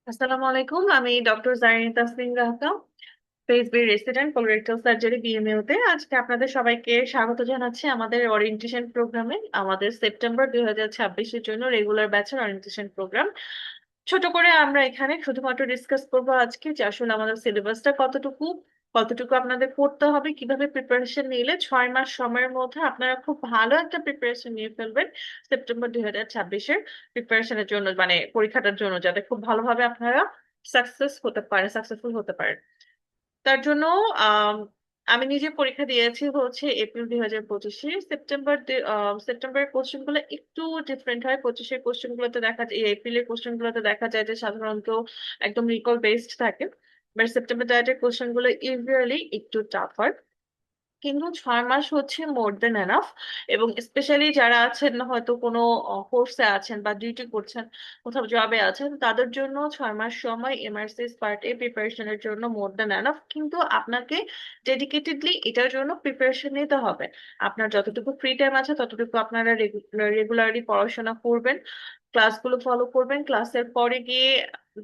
আসসালামু আলাইকুম, আমি doctor Zarin Tasnim Rahta, PhD resident colorectal surgery BMU তে। আজকে আপনাদের সবাইকে স্বাগত জানাচ্ছি আমাদের ওরিয়েন্টেশন প্রোগ্রামে। আমাদের সেপ্টেম্বর 2026-এর জন্য রেগুলার ব্যাচের ওরিয়েন্টেশন প্রোগ্রাম। ছোট করে আমরা এখানে শুধুমাত্র ডিসকাস করবো আজকে যে আসলে আমাদের সিলেবাসটা কতটুকু কতটুকু আপনাদের পড়তে হবে, কিভাবে প্রিপারেশন নিলে 6 মাস সময়ের মধ্যে আপনারা খুব ভালো একটা প্রিপারেশন নিয়ে ফেলবেন সেপ্টেম্বর 2026-এর প্রিপারেশনের জন্য, মানে পরীক্ষাটার জন্য, যাতে খুব ভালোভাবে আপনারা সাকসেসফুল হতে পারেন। তার জন্য আম, আমি নিজে পরীক্ষা দিয়েছি হচ্ছে এপ্রিল 2025-এ। সেপ্টেম্বরের কোশ্চেন গুলো একটু ডিফারেন্ট হয়। 25-এর কোশ্চেন গুলোতে দেখা যায়, এপ্রিলের কোশ্চেন গুলোতে দেখা যায় যে সাধারণত একদম রিকল বেসড থাকে। বাট সেপ্টেম্বর ডায়েটের কোশ্চেন গুলো ইউজুয়ালি একটু টাফ হয়। কিন্তু 6 মাস হচ্ছে মোর দেন এনাফ। এবং স্পেশালি যারা আছেন হয়তো কোনো কোর্সে আছেন বা ডিউটি করছেন, কোথাও জবে আছেন, তাদের জন্য 6 মাস সময় এমআরসিএস পার্ট এ প্রিপারেশনের জন্য মোর দেন এনাফ। কিন্তু আপনাকে ডেডিকেটেডলি এটার জন্য প্রিপারেশন নিতে হবে। আপনার যতটুকু ফ্রি টাইম আছে ততটুকু আপনারা রেগুলারলি পড়াশোনা করবেন, ক্লাসগুলো ফলো করবেন। ক্লাসের পরে গিয়ে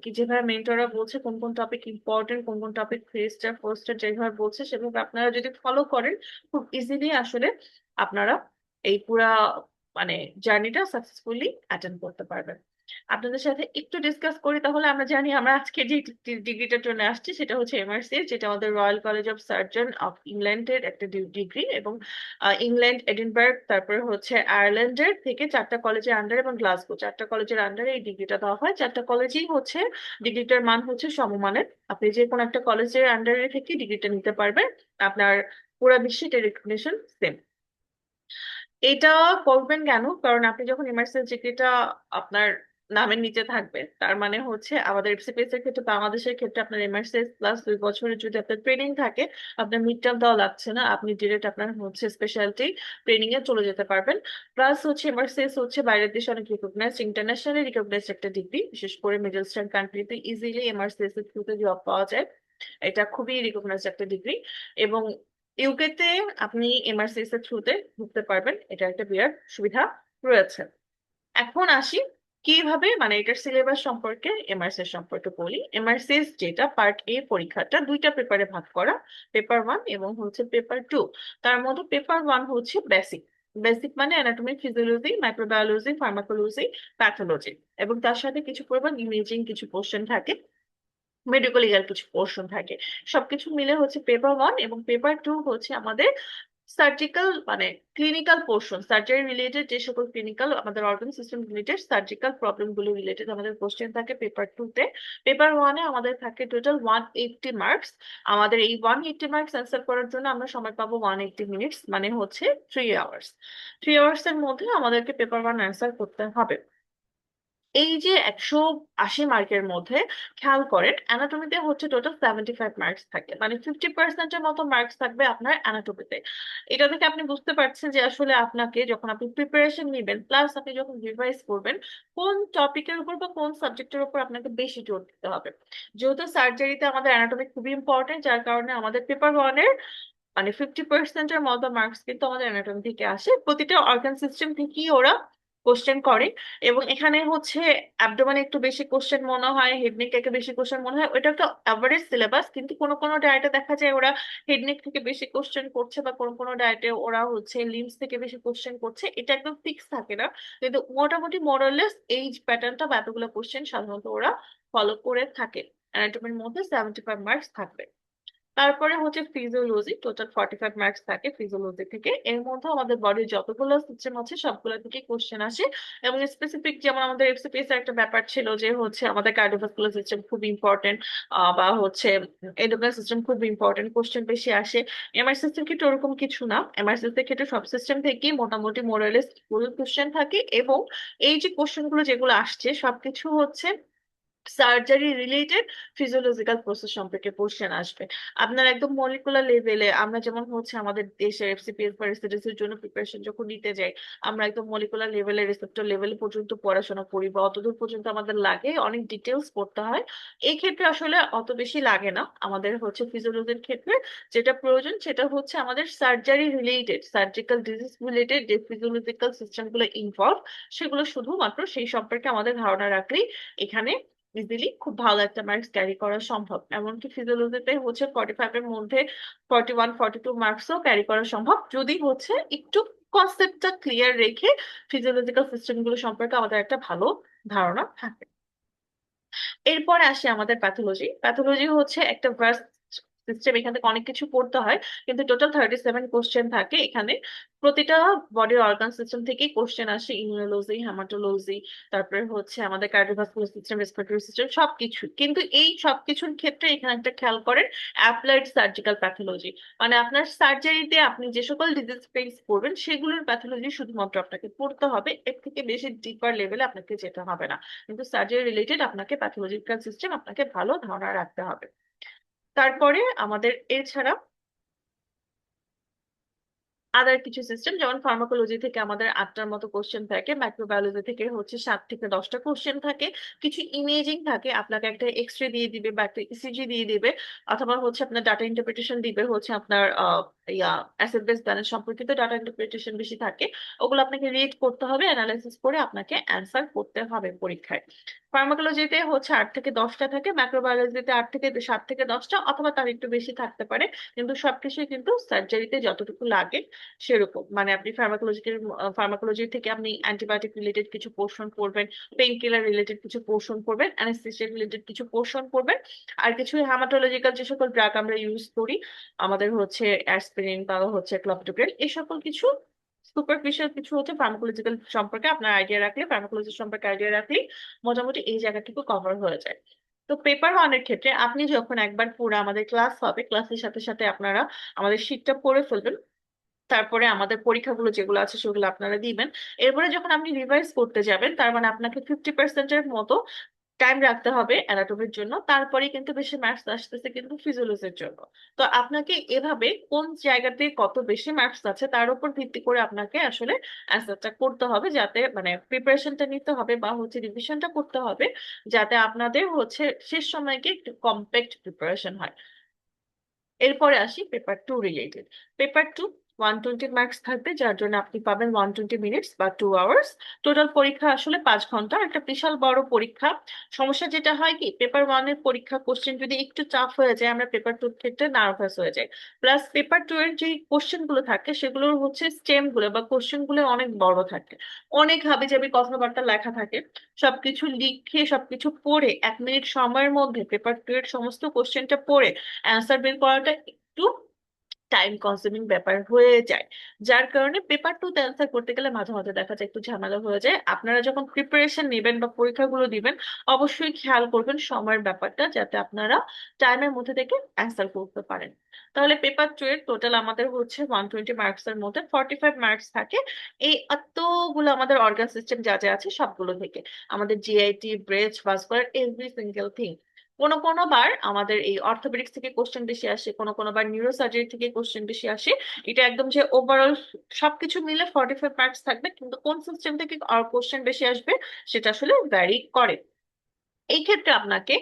কি যেভাবে মেন্টররা বলছে কোন কোন টপিক ইম্পর্টেন্ট, কোন কোন টপিক ফার্স্ট যেভাবে বলছে সেভাবে আপনারা যদি ফলো করেন, খুব ইজিলি আসলে আপনারা এই পুরা মানে জার্নিটা সাকসেসফুলি অ্যাটেন্ড করতে পারবেন। আপনাদের সাথে একটু ডিসকাস করি তাহলে। আমরা জানি আমরা আজকে যে ডিগ্রিটার জন্য আসছি সেটা হচ্ছে এমআরসিএস, যেটা আমাদের royal college of surgeon of ইংল্যান্ডের একটা ডিগ্রি। এবং ইংল্যান্ড, এডিনবার্গ, তারপরে হচ্ছে আয়ারল্যান্ডের থেকে 4টা কলেজের আন্ডার এবং গ্লাসগো 4টা কলেজের আন্ডারে এই ডিগ্রিটা দেওয়া হয়। 4টা কলেজেই হচ্ছে ডিগ্রিটার মান হচ্ছে সমমানের। আপনি যে কোনো একটা কলেজের আন্ডারে থেকে ডিগ্রিটা নিতে পারবেন। আপনার পুরা বিশ্বে এটা রেকগনিশন সেম। এটা করবেন কেন? কারণ আপনি যখন ইমার্সিভ ডিগ্রিটা আপনার নামের নিচে থাকবে, তার মানে হচ্ছে আমাদের এফসিপিএস এর ক্ষেত্রে, বাংলাদেশের ক্ষেত্রে আপনার এমআরসিএস প্লাস 2 বছরের যদি আপনার ট্রেনিং থাকে, আপনার মিড টার্ম দেওয়া লাগছে না, আপনি ডিরেক্ট আপনার হচ্ছে স্পেশালিটি ট্রেনিং এ চলে যেতে পারবেন। প্লাস হচ্ছে এমআরসিএস হচ্ছে বাইরের দেশে অনেক রিকগনাইজড, ইন্টারন্যাশনালি রিকগনাইজড একটা ডিগ্রি। বিশেষ করে মিডল ইস্টার্ন কান্ট্রিতে ইজিলি এমআরসিএস এর থ্রুতে জব পাওয়া যায়। এটা খুবই রিকগনাইজড একটা ডিগ্রি। এবং ইউকে তে আপনি এমআরসিএস এর থ্রুতে ঢুকতে পারবেন, এটা একটা বিরাট সুবিধা রয়েছে। এখন আসি কিভাবে, মানে এটার সিলেবাস সম্পর্কে, এমআরসিএস সম্পর্কে বলি। এমআরসিএস যেটা পার্ট এ পরীক্ষাটা দুইটা পেপারে ভাগ করা, পেপার 1 এবং হচ্ছে পেপার 2। তার মধ্যে পেপার 1 হচ্ছে বেসিক। বেসিক মানে anatomy, physiology, microbiology, pharmacology, pathology. এবং তার সাথে কিছু পরিমাণ ইমেজিং কিছু কোশ্চেন থাকে, মেডিকেল লিগাল কিছু পোর্শন থাকে। সবকিছু মিলে হচ্ছে পেপার 1। এবং পেপার 2 হচ্ছে আমাদের সার্জিক্যাল, মানে ক্লিনিক্যাল পোর্শন, সার্জারি রিলেটেড যে সকল ক্লিনিক্যাল আমাদের organ system related surgical problem গুলো রিলেটেড আমাদের কোশ্চেন থাকে পেপার 2 তে। পেপার 1-এ আমাদের থাকে টোটাল 180 মার্কস। আমাদের এই 180 মার্কস অ্যান্সার করার জন্য আমরা সময় পাবো 180 মিনিটস, মানে হচ্ছে 3 আওয়ার্স। 3 আওয়ার্স এর মধ্যে আমাদেরকে পেপার 1 অ্যান্সার করতে হবে। এই যে 180 মার্কের মধ্যে খেয়াল করেন, অ্যানাটমিতে হচ্ছে টোটাল 75 মার্কস থাকে, মানে 50%-এর মতো মার্কস থাকবে আপনার অ্যানাটমিতে। এটা থেকে আপনি বুঝতে পারছেন যে আসলে আপনাকে যখন আপনি প্রিপারেশন নেবেন, প্লাস আপনি যখন রিভাইজ করবেন, কোন টপিকের উপর বা কোন সাবজেক্টের উপর আপনাকে বেশি জোর দিতে হবে। যেহেতু সার্জারিতে আমাদের অ্যানাটমি খুবই ইম্পর্টেন্ট, যার কারণে আমাদের পেপার 1-এর মানে 50%-এর মতো মার্কস কিন্তু আমাদের অ্যানাটমি থেকে আসে। প্রতিটা অর্গান সিস্টেম থেকেই ওরা কোশ্চেন করে। এবং এখানে হচ্ছে অ্যাবডোমেনে একটু বেশি কোশ্চেন মনে হয়, হেড নেক থেকে বেশি কোশ্চেন মনে হয়। ওটা একটা অ্যাভারেজ সিলেবাস, কিন্তু কোনো কোনো ডায়েটে দেখা যায় ওরা হেড নেক থেকে বেশি কোশ্চেন করছে, বা কোনো কোনো ডায়েটে ওরা হচ্ছে লিম্স থেকে বেশি কোশ্চেন করছে। এটা একদম ফিক্স থাকে না, কিন্তু মোটামুটি মোরাললেস এই প্যাটার্নটা বা এতগুলো কোশ্চেন সাধারণত ওরা ফলো করে থাকে। অ্যানাটমির মধ্যে 75 মার্কস থাকবে। তারপরে হচ্ছে ফিজিওলজি, টোটাল 45 মার্কস থাকে ফিজিওলজি থেকে। এর মধ্যে আমাদের বডির যতগুলো সিস্টেম আছে সবগুলো থেকে কোশ্চেন আসে। এবং স্পেসিফিক যেমন আমাদের এফসিপিএস এর একটা ব্যাপার ছিল যে হচ্ছে আমাদের কার্ডিওভাস্কুলার সিস্টেম খুব ইম্পর্টেন্ট, বা হচ্ছে এন্ডোক্রাইন সিস্টেম খুব ইম্পর্টেন্ট, কোশ্চেন বেশি আসে। এমআরসিএস এর ক্ষেত্রে ওরকম কিছু না। এমআরসিএস এর ক্ষেত্রে সব সিস্টেম থেকেই মোটামুটি মোরালেস ফুল কোশ্চেন থাকে। এবং এই যে কোশ্চেন গুলো যেগুলো আসছে সবকিছু হচ্ছে সার্জারি রিলেটেড, ফিজিওলজিক্যাল প্রসেস সম্পর্কে কোশ্চেন আসবে। আপনার একদম মলিকুলার লেভেলে, আমরা যেমন হচ্ছে আমাদের দেশের এফসিপিএস বা রেসিডেন্সি এর জন্য প্রিপারেশন যখন নিতে যাই, আমরা একদম মলিকুলার লেভেলে, রিসেপ্টর লেভেল পর্যন্ত পড়াশোনা করি, বা অতদূর পর্যন্ত আমাদের লাগে, অনেক ডিটেলস পড়তে হয়। এই ক্ষেত্রে আসলে অত বেশি লাগে না। আমাদের হচ্ছে ফিজিওলজির ক্ষেত্রে যেটা প্রয়োজন সেটা হচ্ছে আমাদের surgery related, surgical disease related যে ফিজিওলজিক্যাল সিস্টেম গুলো ইনভলভ, সেগুলো শুধুমাত্র সেই সম্পর্কে আমাদের ধারণা রাখলেই এখানে ইজিলি খুব ভালো একটা মার্কস ক্যারি করা সম্ভব। এমনকি ফিজিওলজিতে হচ্ছে 45 এর মধ্যে 41 42 মার্কসও ক্যারি করা সম্ভব, যদি হচ্ছে একটু কনসেপ্টটা ক্লিয়ার রেখে ফিজিওলজিক্যাল সিস্টেম গুলো সম্পর্কে আমাদের একটা ভালো ধারণা থাকে। এরপরে আসে আমাদের প্যাথোলজি। প্যাথোলজি হচ্ছে একটা ভার্স সিস্টেম, এখান থেকে অনেক কিছু পড়তে হয়, কিন্তু টোটাল 37 কোশ্চেন থাকে এখানে। প্রতিটা বডির অর্গান সিস্টেম থেকেই কোশ্চেন আসে, ইমিউনোলজি, হেমাটোলজি, তারপরে হচ্ছে আমাদের কার্ডিওভাস্কুলার সিস্টেম, রেসপিরেটরি সিস্টেম, সবকিছু। কিন্তু এই সবকিছুর ক্ষেত্রে এখানে একটা খেয়াল করেন, অ্যাপ্লাইড সার্জিক্যাল প্যাথোলজি, মানে আপনার সার্জারিতে আপনি যে সকল ডিজিজ ফেস করবেন সেগুলোর প্যাথোলজি শুধুমাত্র আপনাকে পড়তে হবে, এর থেকে বেশি ডিপার লেভেলে আপনাকে যেতে হবে না। কিন্তু সার্জারি রিলেটেড আপনাকে প্যাথোলজিক্যাল সিস্টেম আপনাকে ভালো ধারণা রাখতে হবে। তারপরে আমাদের এছাড়া আদার কিছু সিস্টেম, যেমন ফার্মাকোলজি থেকে আমাদের 8টার মতো কোশ্চেন থাকে, মাইক্রোবায়োলজি থেকে হচ্ছে 7 থেকে 10টা কোশ্চেন থাকে, কিছু ইমেজিং থাকে, আপনাকে একটা এক্স রে দিয়ে দিবে বা একটা ইসিজি দিয়ে দিবে, অথবা হচ্ছে আপনার ডাটা ইন্টারপ্রিটেশন দিবে, হচ্ছে আপনার অ্যাসিড বেস ব্যালেন্স সম্পর্কিত ডাটা ইন্টারপ্রিটেশন বেশি থাকে। ওগুলো আপনাকে রিড করতে হবে, অ্যানালাইসিস করে আপনাকে অ্যান্সার করতে হবে পরীক্ষায়। ফার্মাকোলজিতে হচ্ছে 8 থেকে 10টা থাকে, মাইক্রোবায়োলজিতে 8 থেকে 7 থেকে 10টা, অথবা তার একটু বেশি থাকতে পারে। কিন্তু সবকিছুই কিন্তু সার্জারিতে যতটুকু লাগে সেরকম, মানে আপনি ফার্মাকোলজি থেকে আপনি অ্যান্টিবায়োটিক রিলেটেড কিছু পোর্শন পড়বেন, পেইন কিলার রিলেটেড কিছু পোর্শন পড়বেন, অ্যানেস্থেসিয়া রিলেটেড কিছু পোর্শন পড়বেন, আর কিছু হেমাটোলজিক্যাল যে সকল ড্রাগ আমরা ইউজ করি, আমাদের হচ্ছে অ্যাসপিরিন বা হচ্ছে ক্লপিডোগ্রেল, এই সকল কিছু সুপারফিশিয়াল কিছু হচ্ছে ফার্মাকোলজিক্যাল সম্পর্কে আপনার আইডিয়া রাখলে, ফার্মাকোলজি সম্পর্কে আইডিয়া রাখলে মোটামুটি এই জায়গাটুকু কভার হয়ে যায়। তো পেপার ওয়ানের ক্ষেত্রে আপনি যখন একবার পুরো আমাদের ক্লাস হবে, ক্লাসের সাথে সাথে আপনারা আমাদের শীটটা পড়ে ফেলবেন, তারপরে আমাদের পরীক্ষাগুলো যেগুলো আছে সেগুলো আপনারা দিবেন। এরপরে যখন আপনি রিভাইজ করতে যাবেন, তার মানে আপনাকে 50%-এর মতো টাইম রাখতে হবে অ্যানাটমির জন্য, তারপরে কিন্তু বেশি মার্কস আসতেছে কিন্তু ফিজিওলজির জন্য। তো আপনাকে এভাবে কোন জায়গাতে কত বেশি মার্কস আছে তার উপর ভিত্তি করে আপনাকে আসলে অ্যান্সারটা করতে হবে, যাতে মানে প্রিপারেশনটা নিতে হবে বা হচ্ছে রিভিশনটা করতে হবে, যাতে আপনাদের হচ্ছে শেষ সময়কে একটু কম্প্যাক্ট প্রিপারেশন হয়। এরপরে আসি পেপার 2 রিলেটেড। পেপার 2 120 মার্কস থাকবে, যার জন্য আপনি পাবেন 120 মিনিটস বা 2 আওয়ার্স। টোটাল পরীক্ষা আসলে 5 ঘন্টা, একটা বিশাল বড় পরীক্ষা। সমস্যা যেটা হয় কি, পেপার 1 এর পরীক্ষা কোশ্চেন যদি একটু টাফ হয়ে যায়, আমরা পেপার 2 ক্ষেত্রে নার্ভাস হয়ে যাই। প্লাস পেপার 2 এর যে কোশ্চেন গুলো থাকে সেগুলোর হচ্ছে স্টেম গুলো বা কোশ্চেন গুলো অনেক বড় থাকে, অনেক হাবিজাবি কথাবার্তা লেখা থাকে। সবকিছু লিখে সবকিছু পড়ে 1 মিনিট সময়ের মধ্যে পেপার 2 এর সমস্ত কোশ্চেনটা পড়ে অ্যান্সার বের করাটা একটু টাইম কনজিউমিং ব্যাপার হয়ে যায়। যার কারণে পেপার 2 তে অ্যান্সার করতে গেলে মাঝে মাঝে দেখা যায় একটু ঝামেলা হয়ে যায়। আপনারা যখন প্রিপারেশন নেবেন বা পরীক্ষাগুলো দিবেন, অবশ্যই খেয়াল করবেন সময়ের ব্যাপারটা, যাতে আপনারা টাইমের মধ্যে থেকে অ্যান্সার করতে পারেন। তাহলে পেপার 2 এর টোটাল আমাদের হচ্ছে 120 মার্কস এর মধ্যে 45 মার্কস থাকে। এই এতগুলো আমাদের অর্গান সিস্টেম যা যা আছে সবগুলো থেকে, আমাদের GIT, breast, vascular, every single thing. কোনো কোনো বার আমাদের এই অর্থোপেডিক্স থেকে কোশ্চেন বেশি আসে, কোনো কোনো বার নিউরোসার্জারি থেকে কোশ্চেন বেশি আসে। এটা একদম যে ওভারঅল সবকিছু মিলে 45 মার্কস থাকবে, কিন্তু কোন সিস্টেম থেকে কোশ্চেন বেশি আসবে সেটা আসলে ভ্যারি করে। এই ক্ষেত্রে আপনাকে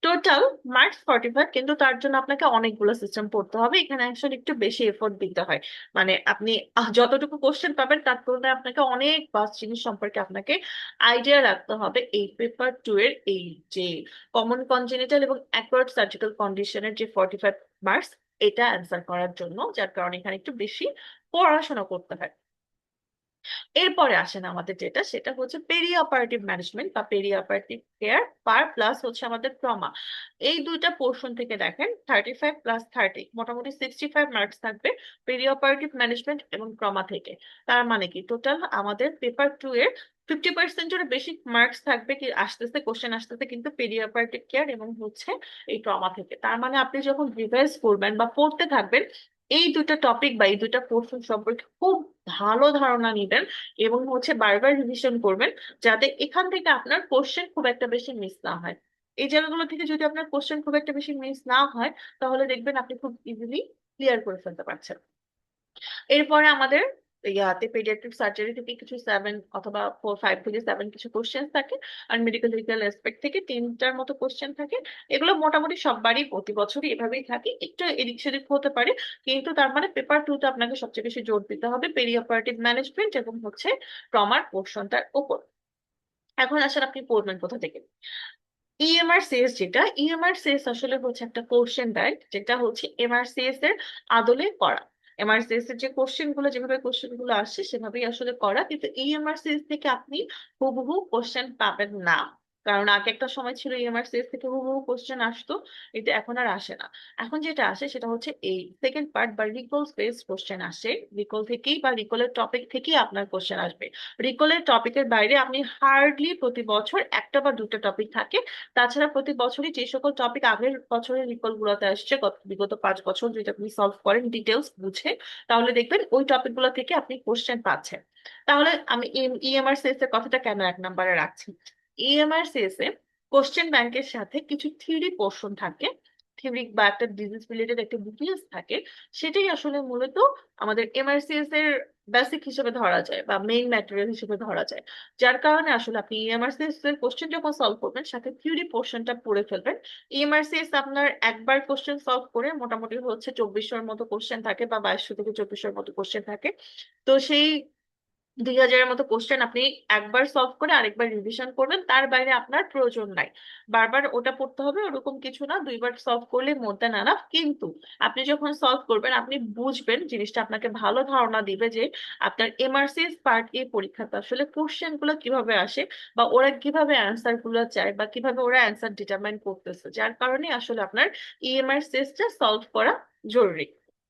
টোটাল মার্কস 45, কিন্তু তার জন্য আপনাকে অনেকগুলো সিস্টেম পড়তে হবে, এখানে আসলে একটু বেশি এফোর্ট দিতে হয়। মানে আপনি যতটুকু কোশ্চেন পাবেন তার তুলনায় আপনাকে অনেক বাস জিনিস সম্পর্কে আপনাকে আইডিয়া রাখতে হবে এই পেপার 2 এর এই যে কমন কনজেনিটাল এবং অ্যাকুয়ার্ড সার্জিক্যাল কন্ডিশনের যে 45 মার্কস, এটা অ্যান্সার করার জন্য, যার কারণে এখানে একটু বেশি পড়াশোনা করতে হয়। এরপরে আসেন আমাদের যেটা, সেটা হচ্ছে পেরি অপারেটিভ ম্যানেজমেন্ট বা পেরি অপারেটিভ কেয়ার পার প্লাস হচ্ছে আমাদের ট্রমা। এই দুইটা পোর্শন থেকে দেখেন 35 + 30, মোটামুটি 65 মার্কস থাকবে পেরি অপারেটিভ ম্যানেজমেন্ট এবং ট্রমা থেকে। তার মানে কি টোটাল আমাদের পেপার 2 এর 50%-এর বেশি মার্কস থাকবে কি আসতেছে, কোশ্চেন আসতেছে কিন্তু পেরি অপারেটিভ কেয়ার এবং হচ্ছে এই ট্রমা থেকে। তার মানে আপনি যখন রিভাইজ করবেন বা পড়তে থাকবেন, এই দুটো টপিক বা এই দুটো পোর্শন সম্পর্কে খুব ভালো ধারণা নিবেন এবং হচ্ছে বারবার রিভিশন করবেন, যাতে এখান থেকে আপনার কোশ্চেন খুব একটা বেশি মিস না হয়। এই জায়গাগুলো থেকে যদি আপনার কোশ্চেন খুব একটা বেশি মিস না হয়, তাহলে দেখবেন আপনি খুব ইজিলি ক্লিয়ার করে ফেলতে পারছেন। এরপরে আমাদের ইয়াতে পেডিয়াট্রিক সার্জারি থেকে কিছু 5 থেকে 7 কিছু কোশ্চেন থাকে, আর মেডিকেল লিগাল অ্যাসপেক্ট থেকে 3টার মতো কোশ্চেন থাকে। এগুলো মোটামুটি সববারই প্রতি বছরই এভাবেই থাকে, একটু এদিক সেদিক হতে পারে, কিন্তু তার মানে পেপার 2 তে আপনাকে সবচেয়ে বেশি জোর দিতে হবে পেরি অপারেটিভ ম্যানেজমেন্ট এবং হচ্ছে ট্রমার পোর্শনটার উপর। এখন আসলে আপনি পড়বেন কোথা থেকে। ইএমআরসিএস যেটা, ইএমআরসিএস আসলে হচ্ছে একটা কোশ্চেন ব্যাংক, যেটা হচ্ছে এমআরসিএস এর আদলে করা। এমআরসিএস এর যে কোশ্চেন গুলো, যেভাবে কোশ্চেন গুলো আসছে সেভাবেই আসলে করা, কিন্তু ইএমআরসিএস থেকে আপনি হুবহু কোশ্চেন পাবেন না। কারণ আগে একটা সময় ছিল ইএমআরসিএস থেকে হুবহু কোশ্চেন আসতো, কিন্তু এখন আর আসে না। এখন যেটা আসে সেটা হচ্ছে এই সেকেন্ড পার্ট বা রিকল বেসড কোশ্চেন আসে। রিকল থেকেই বা রিকলের টপিক থেকেই আপনার কোশ্চেন আসবে। রিকলের টপিকের বাইরে আপনি হার্ডলি প্রতি বছর একটা বা দুটো টপিক থাকে। তাছাড়া প্রতি বছরই যে সকল টপিক আগের বছরের রিকল গুলোতে আসছে, বিগত 5 বছর যদি আপনি সলভ করেন ডিটেলস বুঝে, তাহলে দেখবেন ওই টপিক গুলো থেকে আপনি কোশ্চেন পাচ্ছেন। তাহলে আমি ইএমআরসিএস এর কথাটা কেন 1 নম্বরে রাখছি? ইএমআরসিএস এ কোশ্চেন ব্যাংকের সাথে কিছু থিওরি পোর্শন থাকে, থিওরি বা একটা ডিজিজ রিলেটেড একটা ডিটেলস থাকে। সেটাই আসলে মূলত আমাদের এমআরসিএস এর বেসিক হিসেবে ধরা যায় বা মেইন ম্যাটেরিয়াল হিসেবে ধরা যায়। যার কারণে আসলে আপনি ইএমআরসিএস এর কোশ্চেন যখন সলভ করবেন সাথে থিওরি পোর্শনটা পড়ে ফেলবেন। ইএমআরসিএস আপনার একবার কোশ্চেন সলভ করে মোটামুটি হচ্ছে 2400-এর মতো কোশ্চেন থাকে, বা 2200 থেকে 2400-এর মতো কোশ্চেন থাকে। তো সেই 2000-এর মতো কোশ্চেন আপনি একবার সলভ করে আরেকবার রিভিশন করবেন, তার বাইরে আপনার প্রয়োজন নাই বারবার ওটা পড়তে হবে ওরকম কিছু না। 2বার সলভ করলে মোর দ্যান এনাফ। কিন্তু আপনি যখন সলভ করবেন আপনি বুঝবেন, জিনিসটা আপনাকে ভালো ধারণা দিবে যে আপনার এমআরসিএস পার্ট এ পরীক্ষাতে আসলে কোশ্চেন গুলো কিভাবে আসে, বা ওরা কিভাবে অ্যান্সার গুলো চায়, বা কিভাবে ওরা অ্যান্সার ডিটারমাইন করতেছে। যার কারণে আসলে আপনার ইএমআরসিএস টা সলভ করা জরুরি।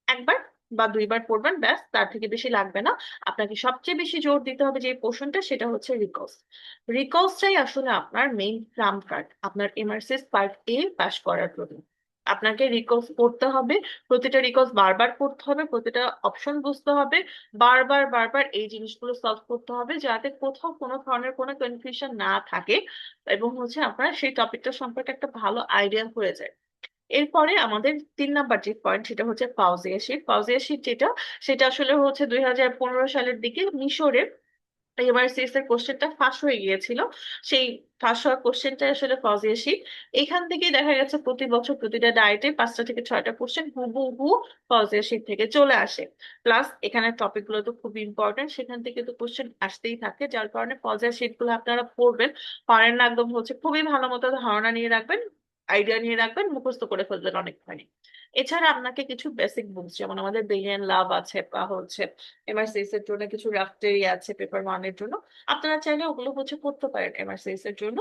একবার বা 2বার পড়বেন, ব্যাস, তার থেকে বেশি লাগবে না। আপনাকে সবচেয়ে বেশি জোর দিতে হবে যে পোর্শনটা, সেটা হচ্ছে রিকলস। রিকলসটাই আসলে আপনার মেইন ট্রাম্প কার্ড আপনার এমআরসিএস পার্ট এ পাস করার জন্য। আপনাকে রিকলস পড়তে হবে, প্রতিটা রিকলস বারবার পড়তে হবে, প্রতিটা অপশন বুঝতে হবে, বারবার বারবার এই জিনিসগুলো সলভ করতে হবে, যাতে কোথাও কোনো ধরনের কোনো কনফিউশন না থাকে, এবং হচ্ছে আপনার সেই টপিকটা সম্পর্কে একটা ভালো আইডিয়া হয়ে যায়। এরপরে আমাদের 3 নাম্বার যে পয়েন্ট সেটা হচ্ছে ফাউজিয়া শিট। ফাউজিয়া শিট যেটা, সেটা আসলে হচ্ছে 2015 সালের দিকে মিশরে এমআরসিএস এর কোশ্চেনটা ফাঁস হয়ে গিয়েছিল। সেই ফাঁস হওয়া কোশ্চেনটা আসলে ফাউজিয়া শিট। এখান থেকেই দেখা গেছে প্রতি বছর প্রতিটা ডায়েটে 5টা থেকে 6টা কোশ্চেন হুবহু ফাউজিয়া শিট থেকে চলে আসে। প্লাস এখানে টপিক গুলো তো খুব ইম্পর্টেন্ট, সেখান থেকে তো কোশ্চেন আসতেই থাকে। যার কারণে ফাউজিয়া শিট গুলো আপনারা পড়বেন, পারেন না একদম হচ্ছে খুবই ভালো মতো ধারণা নিয়ে রাখবেন, আইডিয়া নিয়ে রাখবেন, মুখস্থ করে ফেলবেন অনেকখানি। এছাড়া আপনাকে কিছু বেসিক বুকস, যেমন আমাদের বেরিয়ান লাভ আছে, বা হচ্ছে এমআরসিএস এর জন্য কিছু রাফটেরি আছে পেপার 1 এর জন্য, আপনারা চাইলে ওগুলো হচ্ছে পড়তে পারেন এমআরসিএস এর জন্য।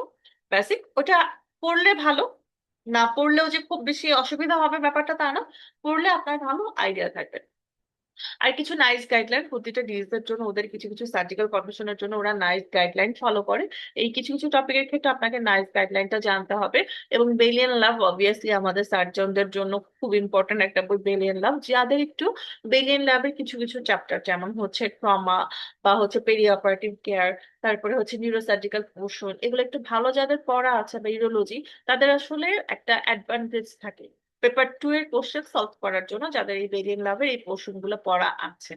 বেসিক ওটা পড়লে ভালো, না পড়লেও যে খুব বেশি অসুবিধা হবে ব্যাপারটা তা না, পড়লে আপনার ভালো আইডিয়া থাকবে। আর কিছু নাইস গাইডলাইন প্রতিটা ডিজিজের জন্য, ওদের কিছু কিছু সার্জিক্যাল কর্পোরেশনের জন্য ওরা নাইস গাইডলাইন ফলো করে। এই কিছু কিছু টপিকের ক্ষেত্রে আপনাকে নাইস গাইডলাইনটা জানতে হবে। এবং বেলিয়ান লাভ অবভিয়াসলি আমাদের সার্জনদের জন্য খুব ইম্পর্টেন্ট একটা বই, বেলিয়ান লাভ। যাদের একটু বেলিয়ান লাভের কিছু কিছু চ্যাপ্টার, যেমন হচ্ছে ট্রমা, বা হচ্ছে পেরি অপারেটিভ কেয়ার, তারপরে হচ্ছে নিউরোসার্জিক্যাল পোর্শন, এগুলো একটু ভালো যাদের পড়া আছে, বা ইউরোলজি, তাদের আসলে একটা অ্যাডভান্টেজ থাকে পেপার 2 এর কোশ্চেন সলভ করার জন্য, যাদের এই বেরিয়ান লাভের এই পোর্শন গুলো পড়া আছে।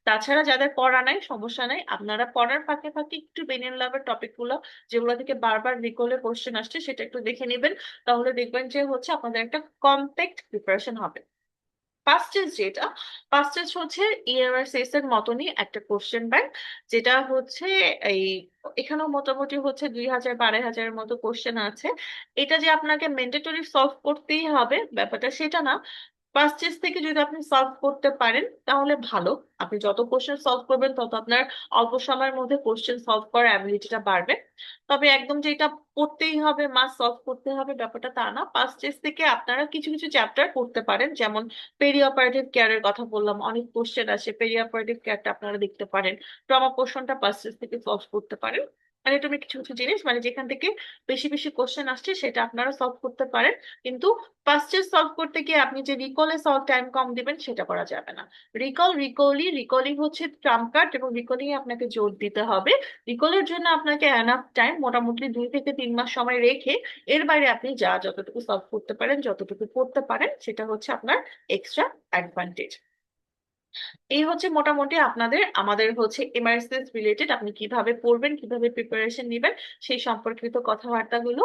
তাছাড়া যাদের পড়া নাই সমস্যা নাই, আপনারা পড়ার ফাঁকে ফাঁকে একটু বেরিয়ান লাভের টপিক গুলো, যেগুলো থেকে বারবার রিকলে কোশ্চেন আসছে, সেটা একটু দেখে নেবেন। তাহলে দেখবেন যে হচ্ছে আপনাদের একটা কম্প্যাক্ট প্রিপারেশন হবে। পাস্ট টেন্স যেটা, পাস্ট টেন্স হচ্ছে ইএমআরসিএস এর মতনই একটা কোশ্চেন ব্যাংক, যেটা হচ্ছে এই এখানেও মোটামুটি হচ্ছে 2000 বা 2500-এর মতো কোশ্চেন আছে। এটা যে আপনাকে ম্যান্ডেটরি সলভ করতেই হবে ব্যাপারটা সেটা না। পাস্ট টেন্স থেকে যদি আপনি সলভ করতে পারেন তাহলে ভালো। আপনি যত কোশ্চেন সলভ করবেন তত আপনার অল্প সময়ের মধ্যে কোশ্চেন সলভ করার অ্যাবিলিটিটা বাড়বে। তবে একদম যে এটা পড়তেই হবে, মাস সলভ করতে হবে ব্যাপারটা তা না। পাস্ট টেন্স থেকে আপনারা কিছু কিছু চ্যাপ্টার করতে পারেন, যেমন পেরি অপারেটিভ কেয়ারের কথা বললাম, অনেক কোশ্চেন আসে, পেরি অপারেটিভ কেয়ারটা আপনারা দেখতে পারেন। ট্রমা পোর্শনটা পার্সেস থেকে সলভ করতে পারেন। মানে তুমি কিছু কিছু জিনিস, মানে যেখান থেকে বেশি বেশি কোশ্চেন আসছে সেটা আপনারা সলভ করতে পারেন। কিন্তু পাস্টের সলভ করতে গিয়ে আপনি যে রিকলে সলভ টাইম কম দিবেন সেটা করা যাবে না। রিকলই হচ্ছে ট্রাম্প কার্ড, এবং রিকলিং আপনাকে জোর দিতে হবে। রিকলের জন্য আপনাকে এনাফ টাইম, মোটামুটি 2 থেকে 3 মাস সময় রেখে, এর বাইরে আপনি যা যতটুকু সলভ করতে পারেন, যতটুকু করতে পারেন, সেটা হচ্ছে আপনার এক্সট্রা অ্যাডভান্টেজ। এই হচ্ছে মোটামুটি আপনাদের আমাদের হচ্ছে এমআরসিএস রিলেটেড আপনি কিভাবে পড়বেন, কিভাবে প্রিপারেশন নেবেন, সেই সম্পর্কিত কথাবার্তাগুলো।